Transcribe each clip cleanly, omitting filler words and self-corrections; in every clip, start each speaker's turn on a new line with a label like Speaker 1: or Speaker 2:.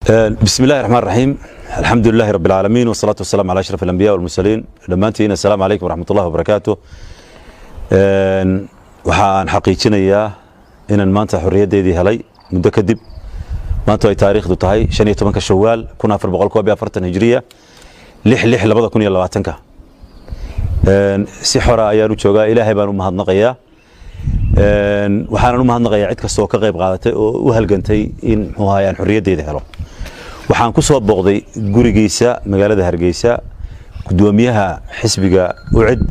Speaker 1: بسم الله الرحمن الرحيم. الحمد لله رب العالمين والصلاة والسلام على أشرف الأنبياء والمرسلين. دمانتين السلام عليكم ورحمة الله وبركاته. waxaan xaqiijinayaa inaan maanta xorriyadeedii helay muddo kadib. maanta ay taariikhdu tahay 15 Shawaal 1442 Hijriya 6/6/2020. si xora ayaan u joogaa. Ilaahay baan u mahadnaqayaa. waxaan u mahadnaqayaa cid kasta oo ka qayb qaadatay oo u halgantay in muxuu ahaa xorriyadeeda helo. waxaan ku soo booqday gurigiisa magaalada Hargeysa gudoomiyaha xisbiga UCID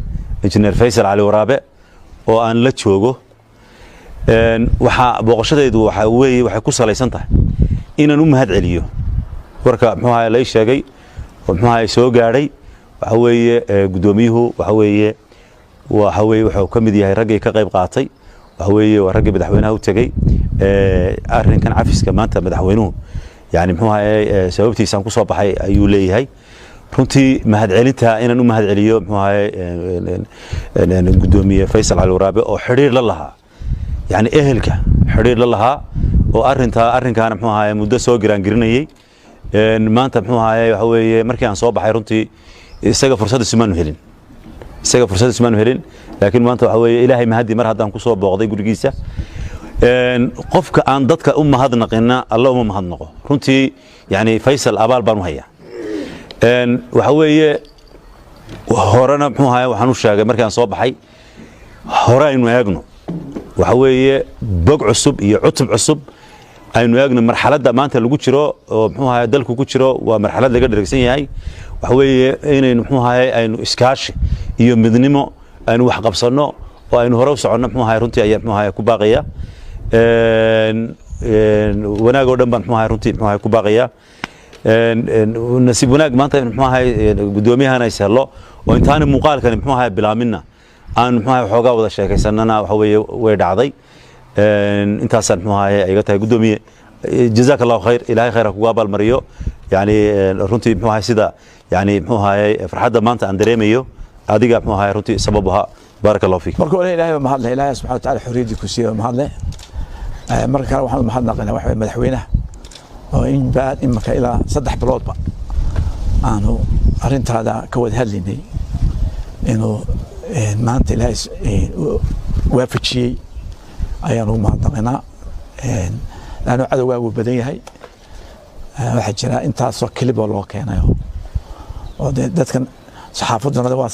Speaker 1: Engineer Faysal Ali Waraabe oo aan la joogo. waxa booqashadeedu waxay ku salaysan tahay inaan u mahad celiyo warka muxuu ahaa la sheegay oo muxuu ahaa soo gaaray. waxa weeye gudoomiyuhu wuxuu ka mid yahay raggii ka qayb qaatay. waxa weeye waa raggii madaxweynaha u tagay arrinkan cafiska maanta madaxweynuhu يعني محوها سببتي سان كسب بحي أيوليه runtii mahad celinta inaan u mahad celiyo gudoomiye Faysal Ali Waraabe oo xiriir la lahaa yani ehelka xiriir la lahaa oo arrinkan muxuu ahaa muddo soo giraangirinayay maanta muxuu ahaa waxa weeye markii aan soo baxay runtii isaga fursad ismaan helin laakiin maanta waxa weeye Ilaahay mahadi mar haddaan ku soo booqday gurigiisa qofka aan dadka u mahadnaqina Allah uma mahadnaqo runtii yani Faysal abaal baan u hayaa waxa weeye horena muxuu ahaa waxaan u sheegay markaan soo baxay hore aynu eegno waxa weeye bog cusub iyo cutub cusub aynu eegno marxaladda maanta lagu jiro oo muxuu ahaa dalku ku jiro waa marxalad laga dheregsan yahay waxa weeye inaynu muxuu ahaa aynu iskaashi iyo midnimo aynu wax qabsano oo aynu hore u socono muxuu ahaa runtii ayaa muxuu ahaa ku baaqaya wanaag oo dhan baan muxuu ahaa runtii muxuu ahaa ku baaqaya nasiib wanaag maanta muxuu ahaa gudoomiyahana isalo oo intaan muuqaalkan muxuu ahaa bilaamina aan muxuu ahaa xoogaa wada sheekaysanana waxa weeye way dhacday intaasan muxuu ahaa iga tahay gudoomiye jazakallahu khayr ilaahay khayr kugu abaal mariyo yani runtii muxuu ahaa sida yani muxuu ahaa farxadda maanta aan dareemayo adiga muxuu ahaa runtii sababaha barakallahu fiik
Speaker 2: marka ilaahay ma hadlay ilaahay subhanahu wa ta'ala xuriyadii ku siiyay ma hadlay marka kale waxaan mahadnaqaynaa waxa madaxweynaha oo in baad imaka ilaa 3 biloodba aanu arintaada ka wada hadlaynay inuu maanta ilaahay waafajiyay ayaanu mahadnaqaynaa laano cadawgaagu badan yahay waxa jira intaasoo kilib oo loo keenayo oo dadkan saxaafaduna waa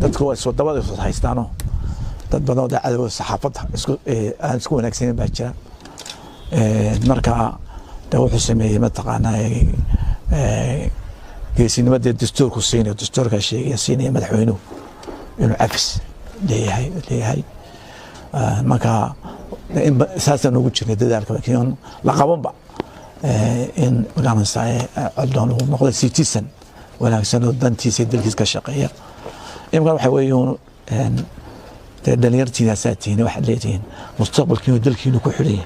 Speaker 2: dadku way soo dabada haystaano dad badan oo cadawga saxaafadda isku wanaagsan baa jira marka wuxuu sameeyay mataqaanaa geesinimada dastuurku siinay dastuurka sheegay siinay madaxweynuhu inuu cafis leeyahay marka saasan ugu jirnay dadaalka laakiin la qabanba in magaranaysaa coddoon uu noqdo citizen wanaagsan oo dantiisa dalkiisa ka shaqeeya imka waxa weeyuu dhalinyartiina saatiin waxa leeyihiin mustaqbalkiina dalkiina ku xidhay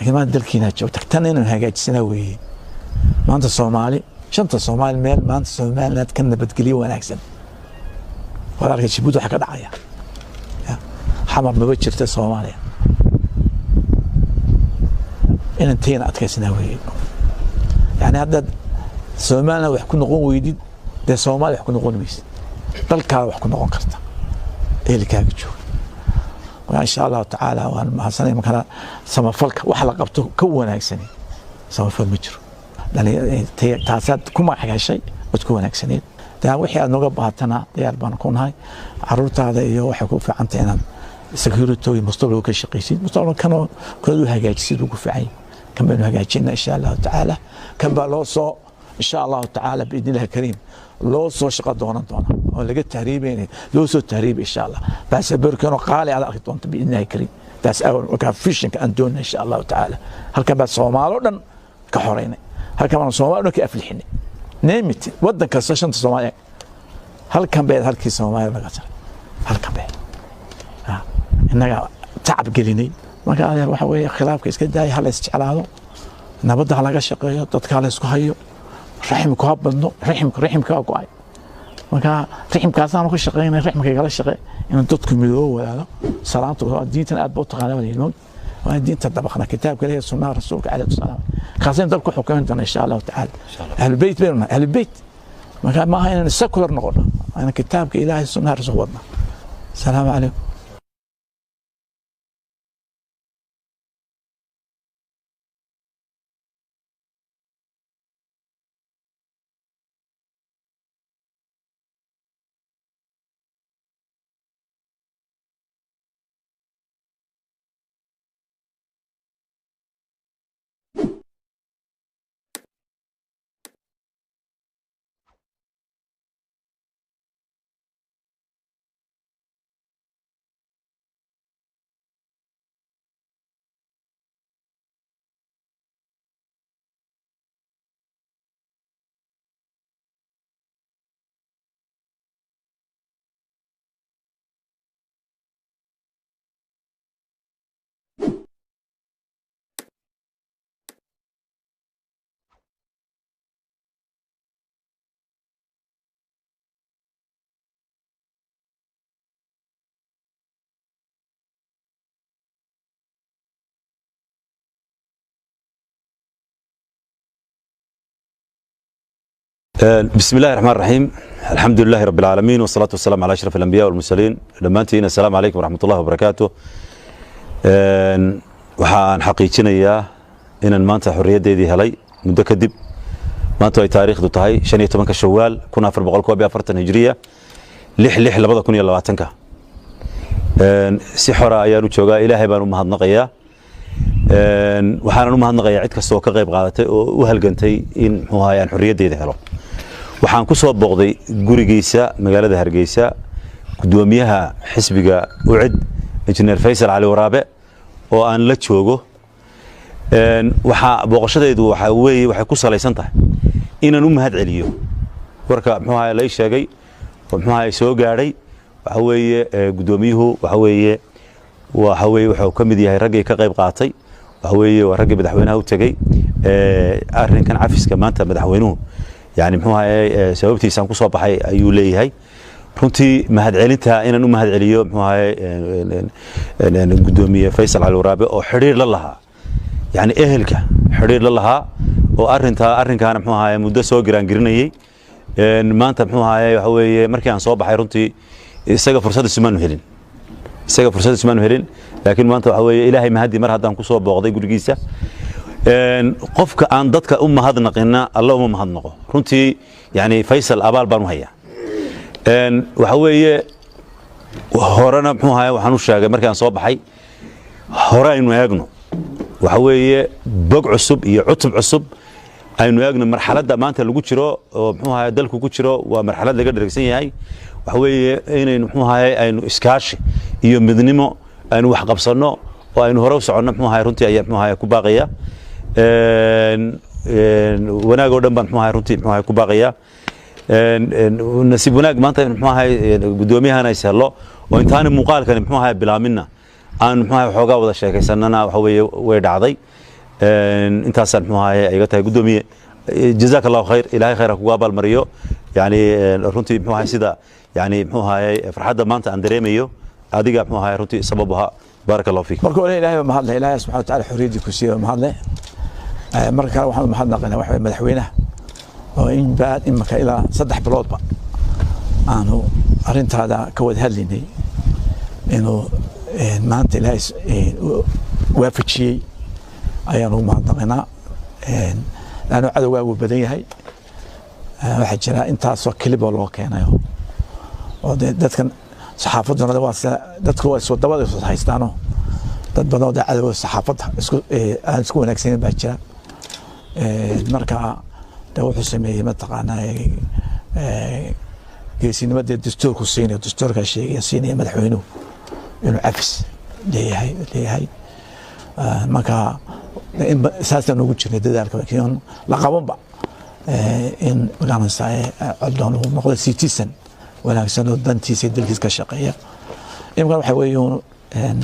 Speaker 2: لكن ما دلكينا جو تكتنين هاجات سنوي ما أنت صومالي شنطة صومالي مال ما أنت صومالي لا تكنا بتقليه وأنا أحسن ولا رجع شبوده حكى دعاية حمر مبتشر تصومالي إن انتهينا أتكسنوي يعني هذا صومالي ويحكون نقون ويديد ده صومالي يحكون نقون ميس دلكا ويحكون نقون كرتا إيه اللي كان يجوا وإن شاء الله تعالى وأنا حسنين مكان سمفلك وحلا قبته كونه أحسنين سمفل مجر لأن تاسات كم حاجة شيء وتكون أحسنين ده وحي أنا قبضتنا ده أربعة كون هاي عروت هذا يوحكوا في عنتنا سكيورتي مستقبل كشقيسين مستقبل كانوا كل حاجة يصير في عين كم بينه حاجة إن شاء الله تعالى كم بالوصو إن شاء الله تعالى بإذن الله الكريم لو صو شقة دونا ولا قلت تهريبين لو صو تهريب إن شاء الله بس بركانو قالي على أخي طنط بإذن الله الكريم بس أول وكان فيشن كأندون إن شاء الله تعالى هل كان بس صومالو دن كحورين هل كان صومالو كأفلحين نيمت ودن كسشن صومالي هل كان بيد هل كي صومالي لقتل هل كان بيد إنك تعب قليني ما قال يا روح ويا خلاف كيس كده هل استعلا هذا نبض على قشقة تتكالي سكهيو رحمك هبطنو رحمك أقوى marka riximkaasaan ku shaqeynay riximka kala shaqeey in dadku midoo walaalo salaantu diintan aad buu taqaanaa waliilmo وأن دين تطبقنا كتاب كله سنة رسولك عليه الصلاة والسلام خاصين ذلك حكمنا إن شاء الله تعالى أهل البيت بيننا أهل البيت ما هي السكولر نقول أنا كتابك إلهي سنة رسولنا. السلام عليكم.
Speaker 1: بسم الله الرحمن الرحيم. الحمد لله رب العالمين والصلاة والسلام على أشرف الأنبياء والمرسلين. دمانتين السلام عليكم ورحمة الله وبركاته. waxaan xaqiijinayaa inaan maanta xorriyadeedii helay muddo kadib. maanta ay taariikhdu tahay 15 Shawaal 1442 Hijriya 6/6/2020. si xora ayaan u joogaa. Ilaahay baan u mahadnaqayaa. waxaan u mahadnaqayaa cid kasta oo ka qayb qaadatay oo u halgantay in muxuu ahaayaan xorriyadeeda helo. waxaan ku soo booqday gurigiisa magaalada Hargeysa gudoomiyaha xisbiga UCID Engineer Faysal Ali Waraabe oo aan la joogo. waxa booqashadeedu waxay ku salaysan tahay inaan u mahad celiyo warka muxuu ahaay la sheegay oo muxuu ahaay soo gaaray. waxa weeye gudoomiyuhu wuxuu ka mid yahay raggii ka qayb qaatay. waxa weeye waa raggii madaxweynaha u tagay arrinkan cafiska maanta madaxweynuhu يعني محوها سببتي سانكو صوب حي أيولي runtii mahad celinta inaan u mahad celiyo muxuu ahaay gudoomiye Faysal Ali Waraabe oo xiriir la lahaa yani ehelka xiriir la lahaa oo arrinkaana muxuu ahaay muddo soo giraangirinayay maanta muxuu ahaay waxa weeye markii aan soo baxay runtii isaga fursad ismaan helin laakiin maanta waxa weeye Ilaahay mahadi mar haddaan ku soo booqday gurigiisa qofka aan dadka u mahadnaqina Allah uma mahadnaqo runtii yani Faysal abaal baan u hayaa waxa weeye horena muxuu ahaay waxaan u sheegay markii aan soo baxay hore aynu eegno waxa weeye bog cusub iyo cutub cusub aynu eegno marxaladda maanta lagu jiro oo muxuu ahaay dalku ku jiro waa marxalad laga dheregsan yahay waxa weeye inaynu muxuu ahaay aynu iskaashi iyo midnimo aynu wax qabsano oo aynu hore u socono muxuu ahaay runtii ayaa muxuu ahaay ku baaqaya wanaag oo dhan baan muxuu ahaay runtii muxuu ahaay ku baaqaya nasiib wanaag maanta muxuu ahaay gudoomiyahana ay sahlo oo intaan muuqaalkan muxuu ahaay bilaamina aan muxuu ahaay xoogaa wada sheekaysanana waxa weeye way dhacday intaas muxuu ahaay ayga tahay gudoomiye jazakallahu khayr ilaahay khayr kuga baal mariyo yani runtii muxuu ahaay sida yani muxuu ahaay farxadda maanta aan dareemayo adiga muxuu ahaay runtii sababaha barakallahu fiik
Speaker 2: marka ilaahay ma hadlay ilaahay subhanahu wa ta'ala xuriyadi ku siiyo ma hadlay marka waxaan ma hadnaqnaa waxa madaxweynaha oo in baad imaka ilaa 3 biloodba aanu arintaada ka wada hadlinay inuu maanta ilaahay waafajiyay ayaanu ma hadnaqnaa laano cadawga uu badan yahay waxa jira intaas oo kaliba loo keenayo oo dadkan saxaafaduna dadku waa soo dabada soo haystaano dad badan oo cadawga saxaafadda isku wanaagsan baa jira marka wuxuu sameeyay mataqaanaa geesinimada dastuurku siinay dastuurka sheegay madaxweynuhu inuu cafis leeyahay marka saasan ugu jirnay dadaalka laakiin la qabanba in magaranaysaa coddoon uu noqdo citizen wanaagsan oo dantiisa dalkiisa ka shaqeeya imka waxa weeyaan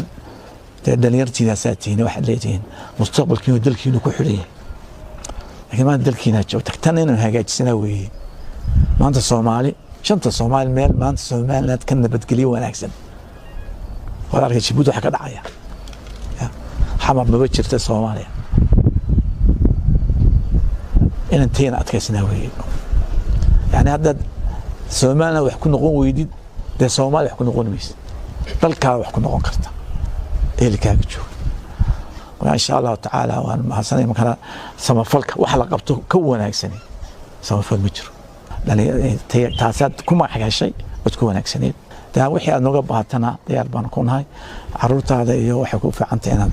Speaker 2: dhalinyartiina saatiin waxa leeyihiin mustaqbalkiina dalkiina ku xidhay لكن ما دلكينا جوتك تنين هاجات سنوي ما أنت صومالي شنت صومالي مال ما أنت صومالي لا تكن بتقلي ولا أحسن ولا رجع شبودو حكا دعايا xamar maba jirta Soomaaliya inaan teena adkaysnaa weeye yani hadda Soomaaliya wax ku noqon weydid dee Soomaaliya wax ku noqon maysid dalka wax ku noqon karta eelkaaga jooga وإن شاء الله تعالى وأنا حسنا مكان سمفلك وحلا قبته كون أكسنين سمفل مجر لأن تاسات كم حاجة شيء بتكون أكسنين ده وحي أنا قبضتنا ده أربعة نكون هاي عروض هذا يوحكوا في عنتنا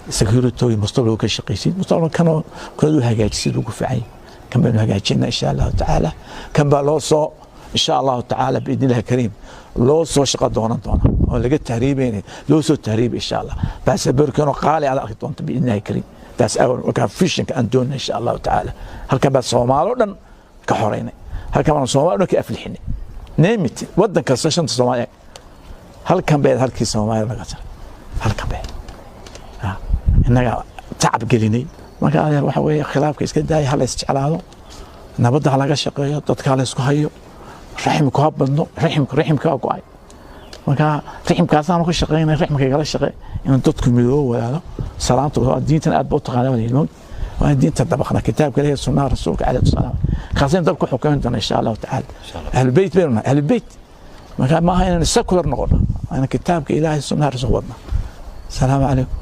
Speaker 2: سكيورتي مستقبل كشقيسين مستقبل كانوا كل حاجة يصير وقف عين كم بينها جايين إن شاء الله تعالى كم بالوصو إن شاء الله تعالى بإذن الله الكريم لو سو شقة دونا ولقيت تهريبين لو سو تهريب إن شاء الله بس بركانوا قالي على أخطون بإذن الله الكريم بس أول وكان فيشن كأندون إن شاء الله تعالى هل كان بس صومالو كحورين هل كان صومالو كأفلحين نيمت ودن كسشن صومالي هل كان بعد هل كي صومالي لقتل هل كان بعد إنك تعب قليني ما قال يا وحوي خلاف كيس كده هل استعلاله نبض على قشقة تتكلم سكهيو رحمك هبطنو رحمك أقوى marka riximkaasaan ku shaqeynay riximka kala shaqeey in dadku midoo walaalo salaantu diintan aad buu taqaanaa ilmo waa diinta dabaqna kitaabka Ilaahay sunnah rasuulka alayhi salaam khaasan dalku xukuumadana insha Allah ta'ala ahlul bayt bayna ahlul bayt marka ma aha in secular noqono ana kitaabka Ilaahay sunnah rasuulka wadna salaamu alaykum